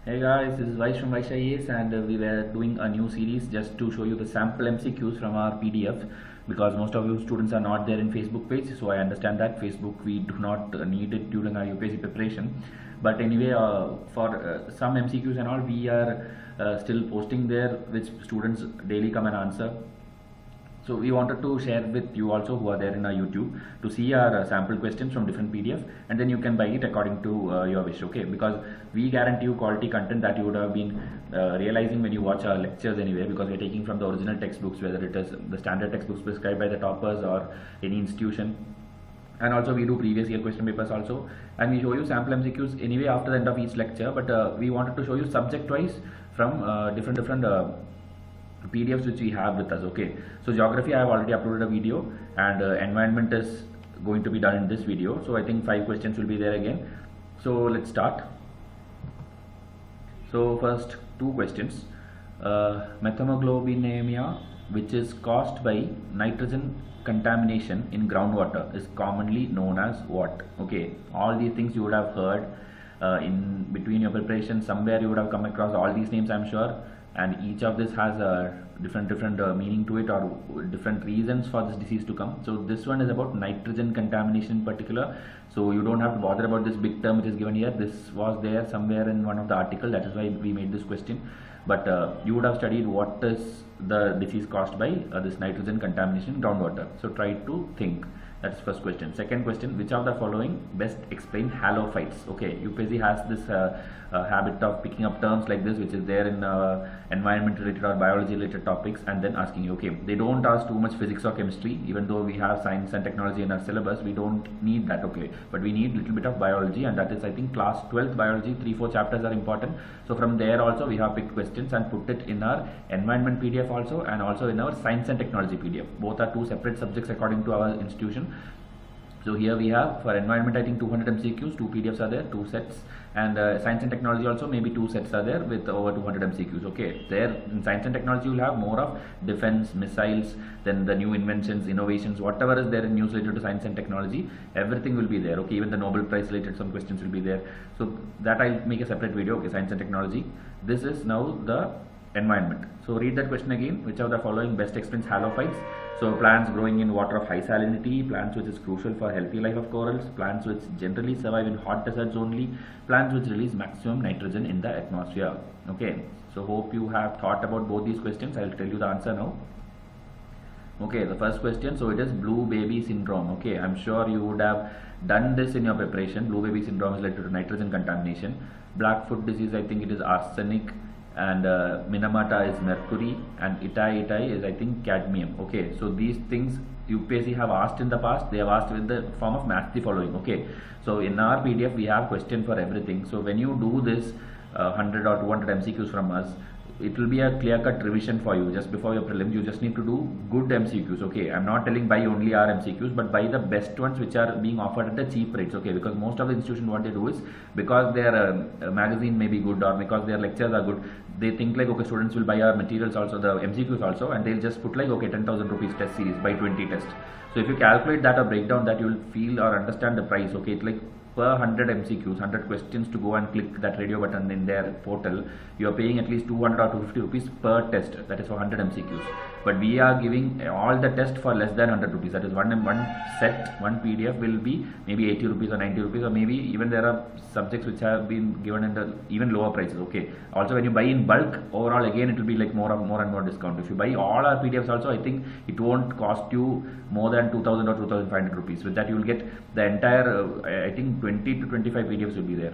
Hey guys, this is Vice from Vaishayes, and we were doing a new series just to show you the sample MCQs from our PDF, because most of you students are not there in Facebook page. So I understand that Facebook we do not need it during our UPSC preparation. But anyway, for some MCQs and all, we are still posting there, which students daily come and answer. So we wanted to share with you also who are there in our YouTube to see our sample questions from different PDF, and then you can buy it according to your wish, okay? Because we guarantee you quality content that you would have been realizing when you watch our lectures anyway, because we're taking from the original textbooks, whether it is the standard textbooks prescribed by the toppers or any institution. And also we do previous year question papers also, and we show you sample MCQs anyway after the end of each lecture. But we wanted to show you subject wise from different PDFs which we have with us, okay? So geography I have already uploaded a video, and environment is going to be done in this video. So I think 5 questions will be there again. So let's start. So first 2 questions. Methemoglobinemia, which is caused by nitrogen contamination in groundwater, is commonly known as what? Okay, all these things you would have heard in between your preparation. Somewhere you would have come across all these names, I'm sure, and each of this has a different meaning to it, or different reasons for this disease to come. So this one is about nitrogen contamination in particular, so you don't have to bother about this big term which is given here. This was there somewhere in one of the article, that is why we made this question. But you would have studied what is the disease caused by this nitrogen contamination in groundwater. So try to think. That's first question. Second question, which of the following best explain halophytes? Okay, UPSC has this habit of picking up terms like this, which is there in environment related or biology related topics, and then asking you, okay, they don't ask too much physics or chemistry, even though we have science and technology in our syllabus. We don't need that, okay, but we need little bit of biology, and that is, I think, class 12th biology, 3-4 chapters are important. So from there also we have picked questions and put it in our environment PDF also, and also in our science and technology PDF. Both are 2 separate subjects according to our institution. So here we have for environment, I think 200 MCQs, 2 PDFs are there, 2 sets, and science and technology also maybe 2 sets are there with over 200 MCQs. Okay, there in science and technology you will have more of defense, missiles, then the new inventions, innovations, whatever is there in news related to science and technology, everything will be there. Okay, even the Nobel Prize related some questions will be there. So that I'll make a separate video. Okay, science and technology. This is now the environment. So read that question again. Which of the following best explains halophytes? So plants growing in water of high salinity, plants which is crucial for healthy life of corals, plants which generally survive in hot deserts only, plants which release maximum nitrogen in the atmosphere. Okay, so hope you have thought about both these questions. I will tell you the answer now. Okay, the first question, so it is blue baby syndrome. Okay, I'm sure you would have done this in your preparation. Blue baby syndrome is related to nitrogen contamination. Blackfoot disease, I think it is arsenic, and Minamata is mercury, and Itai is, I think, cadmium. Okay, so these things UPSC have asked in the past. They have asked with the form of match the following. Okay, so in our PDF we have question for everything. So when you do this 100 or 200 MCQs from us, it will be a clear-cut revision for you just before your prelims. You just need to do good MCQs. Okay, I'm not telling buy only our MCQs, but buy the best ones which are being offered at the cheap rates. Okay, because most of the institution, what they do is, because their magazine may be good, or because their lectures are good, they think like, okay, students will buy our materials also, the MCQs also, and they'll just put like, okay, 10,000 rupees test series, buy 20 tests. So if you calculate that or break down that, you will feel or understand the price. Okay, it's like per 100 MCQs, 100 questions to go and click that radio button in their portal, you are paying at least 200 or 250 rupees per test. That is for 100 MCQs. But we are giving all the test for less than 100 rupees. That is one set, one PDF will be maybe 80 rupees or 90 rupees, or maybe even there are subjects which have been given in the even lower prices. Okay. Also, when you buy in bulk, overall again it will be like more and more discount. If you buy all our PDFs also, I think it won't cost you more than 2,000 or 2,500 rupees. With that, you will get the entire, I think 20 to 25 PDFs will be there.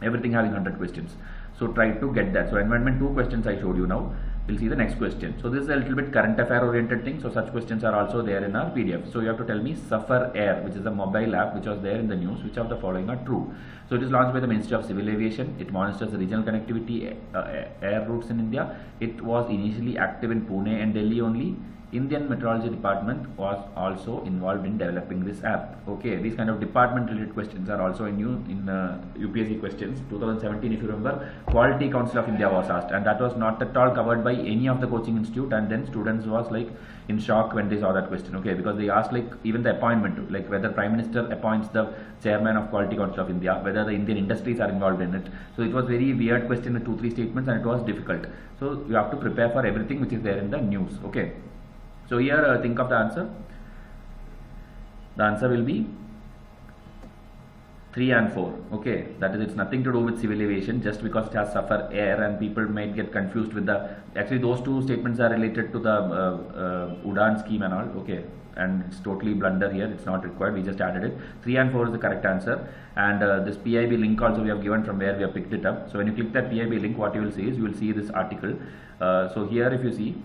Everything having 100 questions. So try to get that. So environment 2 questions I showed you now. We'll see the next question. So this is a little bit current affair oriented thing. So such questions are also there in our PDF. So you have to tell me Suffer Air, which is a mobile app which was there in the news. Which of the following are true? So it is launched by the Ministry of Civil Aviation. It monitors the regional connectivity air routes in India. It was initially active in Pune and Delhi only. Indian Meteorology Department was also involved in developing this app. Okay, these kind of department related questions are also in UPSC questions. 2017, if you remember, Quality Council of India was asked, and that was not at all covered by any of the coaching institute, and then students was like in shock when they saw that question. Okay, because they asked like even the appointment, like whether Prime Minister appoints the chairman of Quality Council of India, whether the Indian industries are involved in it. So it was very weird question with 2-3 statements, and it was difficult. So you have to prepare for everything which is there in the news. Okay. So here think of the answer. The answer will be 3 and 4. Okay, that is, it's nothing to do with civil aviation, just because it has suffer air, and people might get confused with the, actually those two statements are related to the UDAN scheme and all. Okay, and it's totally blunder here, it's not required, we just added it. 3 and 4 is the correct answer, and this PIB link also we have given from where we have picked it up. So when you click that PIB link, what you will see is you will see this article. So here if you see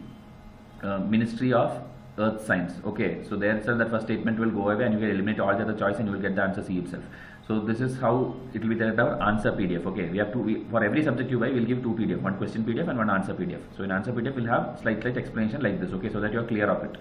Ministry of Earth Science. Okay, so there itself that first statement will go away, and you will eliminate all the other choice, and you will get the answer C itself. So this is how it will be there at our answer PDF. Okay, we have to, for every subject you buy, we'll give 2 PDF, one question PDF and one answer PDF. So in answer PDF we'll have slight explanation like this. Okay, so that you are clear of it.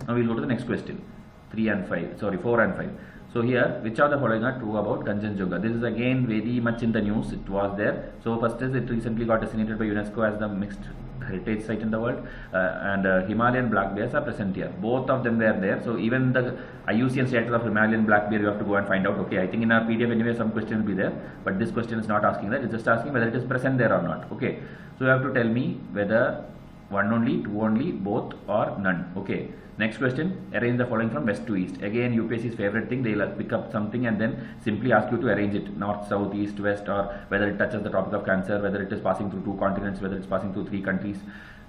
Now we'll go to the next question. 4 and 5. So here, which of the following are true about Kanchenjunga? This is again very much in the news. It was there. So first is, it recently got designated by UNESCO as the mixed heritage site in the world, and Himalayan black bears are present here. Both of them were there. So even the IUCN status of Himalayan black bear, you have to go and find out. Okay, I think in our PDF anyway some question will be there, but this question is not asking that. It's just asking whether it is present there or not. Okay, so you have to tell me whether 1 only, 2 only, both, or none. Okay. Next question, arrange the following from west to east. Again, UPSC's favorite thing, they'll pick up something and then simply ask you to arrange it north, south, east, west, or whether it touches the Tropic of Cancer, whether it is passing through 2 continents, whether it's passing through 3 countries,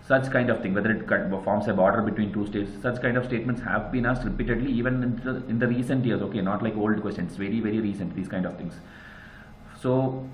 such kind of thing, whether it forms a border between 2 states. Such kind of statements have been asked repeatedly, even in the recent years. Okay, not like old questions, very, very recent, these kind of things. So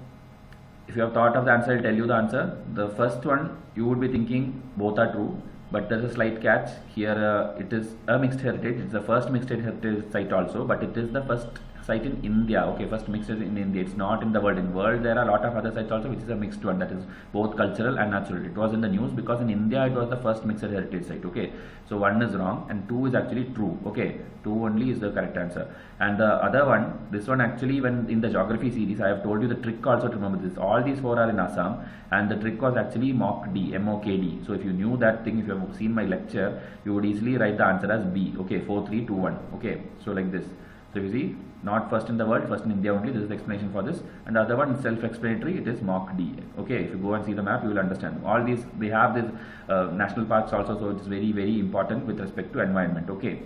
if you have thought of the answer, I'll tell you the answer. The first one, you would be thinking both are true. But there's a slight catch here. It is a mixed heritage. It's the first mixed heritage site also, but it is the first site in India. Okay, first mixed in India. It's not in the world. In world there are a lot of other sites also, which is a mixed one, that is both cultural and natural. It was in the news because in India it was the first mixed heritage site. Okay, so 1 is wrong and 2 is actually true. Okay, 2 only is the correct answer. And the other one, this one actually, when in the geography series, I have told you the trick also to remember this. All these 4 are in Assam, and the trick was actually mock D, MOKD. So if you knew that thing, if you have seen my lecture, you would easily write the answer as B. Okay, 4, 3, 2, 1. Okay, so like this. So you see, not first in the world, first in India only. This is the explanation for this. And the other one is self-explanatory. It is mock D. Okay, if you go and see the map, you will understand. All these, they have these national parks also, so it is very, very important with respect to environment. Okay.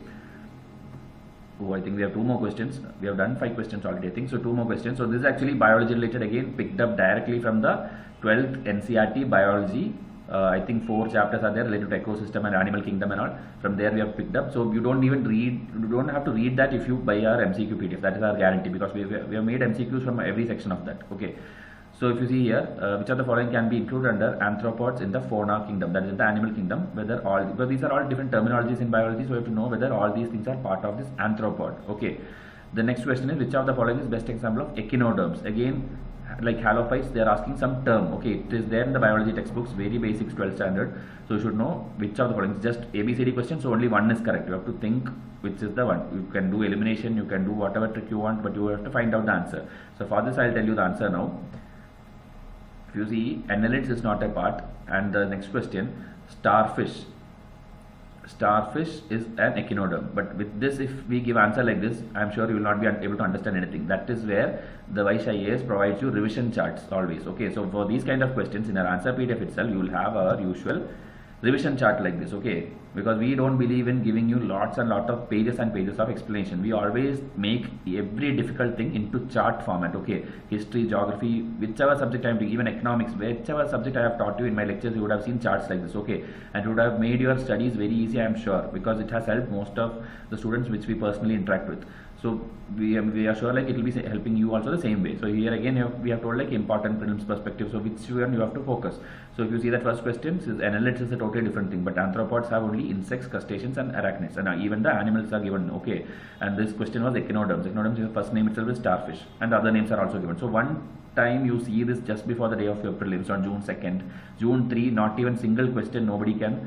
Oh, I think we have 2 more questions. We have done 5 questions already, I think. So 2 more questions. So this is actually biology related, again picked up directly from the 12th NCRT biology. I think 4 chapters are there related to ecosystem and animal kingdom and all. From there we have picked up. So you don't even read, you don't have to read that if you buy our MCQ PDF. That is our guarantee, because we have made MCQs from every section of that. Okay. So if you see here, which of the following can be included under arthropods in the fauna kingdom, that is in the animal kingdom, whether all, because these are all different terminologies in biology, so you have to know whether all these things are part of this arthropod. Okay. The next question is, which of the following is best example of echinoderms? Again, like halophytes, they are asking some term. Okay, it is there in the biology textbooks, very basic 12th standard. So you should know which of the following. It's just ABCD question, so only one is correct. You have to think which is the one. You can do elimination, you can do whatever trick you want, but you have to find out the answer. So for this, I'll tell you the answer now. If you see, annelids is not a part. And the next question, starfish. Starfish is an echinoderm. But with this, if we give answer like this, I am sure you will not be able to understand anything. That is where the IAS provides you revision charts always. Okay, so for these kind of questions in our answer PDF itself, you will have our usual revision chart like this. Okay, because we don't believe in giving you lots and lot of pages and pages of explanation. We always make every difficult thing into chart format. Okay, history, geography, whichever subject I am doing, even economics, whichever subject I have taught you in my lectures, you would have seen charts like this. Okay, and it would have made your studies very easy, I am sure, because it has helped most of the students which we personally interact with. So we are sure like it will be helping you also the same way. So here again we have told like important prelims perspective, so which one you have to focus. So if you see that first question, says annelids is a totally different thing, but arthropods have only insects, crustaceans and arachnids, and even the animals are given. Okay, and this question was echinoderms. Echinoderms, is the first name itself is starfish, and the other names are also given. So one time you see this just before the day of your prelims on June 2nd. June 3, not even single question nobody can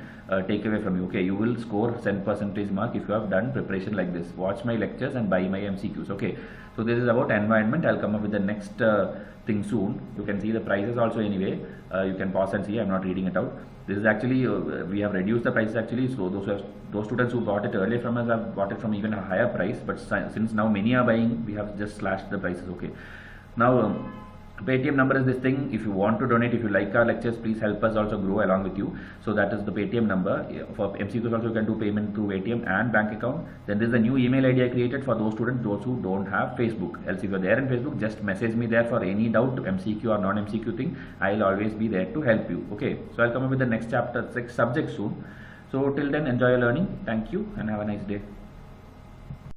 take away from you. Okay, you will score 10% mark if you have done preparation like this. Watch my lectures and buy my MCQs. Okay, so this is about environment. I'll come up with the next thing soon. You can see the prices also anyway. You can pause and see. I'm not reading it out. This is actually we have reduced the prices actually. So those students who bought it earlier from us have bought it from even a higher price. But since now many are buying, we have just slashed the prices. Okay, now. Paytm number is this thing. If you want to donate, if you like our lectures, please help us also grow along with you. So that is the Paytm number. For MCQs also you can do payment through ATM and bank account. Then there is a new email ID I created for those students, those who don't have Facebook. Else if you are there in Facebook, just message me there for any doubt, MCQ or non-MCQ thing. I'll always be there to help you. Okay, so I'll come up with the next chapter, next subject soon. So till then, enjoy your learning. Thank you and have a nice day.